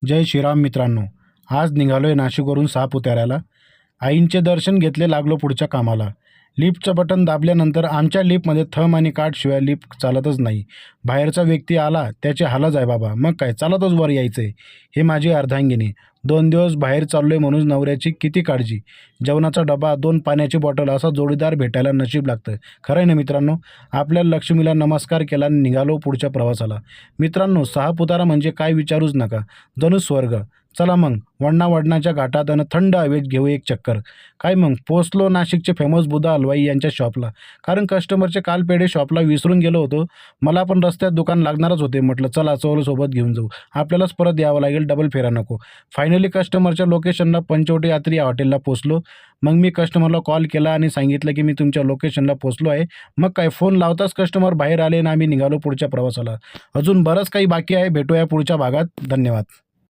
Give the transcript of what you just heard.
जय श्रीराम मित्रांनो. आज निघालोय नाशिकवरून सापुताऱ्याला. आईंचे दर्शन घेतले, लागलो पुढच्या कामाला. लिफ्टचं बटन दाबल्यानंतर आमच्या लिफ्टमध्ये थंब आणि काठशिवाय लिफ्ट चालतच नाही. बाहेरचा व्यक्ती आला त्याचे हालच आहे बाबा. मग काय चालतच वर यायचंय. हे माझी अर्धांगिनी. 2 दिवस बाहेर चाललोय म्हणून नवऱ्याची किती काळजी. जेवणाचा डबा, 2 पाण्याची बॉटल असा जोडीदार भेटायला नशीब लागतं. खरं आहे ना मित्रांनो. आपल्या लक्ष्मीला नमस्कार केला आणि निघालो पुढच्या प्रवासाला. मित्रांनो, सापुतारा म्हणजे काय विचारूच नका. जणू स्वर्ग. चला मग वडणाच्या घाटात आणि थंड हवेत घेऊ एक चक्कर. काय मग पोचलो नाशिकचे फेमस बुधा हलवाई यांच्या शॉपला. कारण कस्टमरचे काल पेढे शॉपला विसरून गेलो होतो. मला पण रस्त्यात दुकान लागणारच होते. म्हटलं चला सोबत घेऊन जाऊ. आपल्यालाच परत यावं लागेल, डबल फेरा नको. फायनली कस्टमरच्या लोकेशनला पंचवटी यात्री हॉटेलला पोचलो. मग मी कस्टमरला कॉल केला आणि सांगितलं की मी तुमच्या लोकेशनला पोचलो आहे. मग काय फोन लावताच कस्टमर बाहेर आले आणि आम्ही निघालो पुढच्या प्रवासाला. अजून बरंच काही बाकी आहे. भेटूया पुढच्या भागात. धन्यवाद.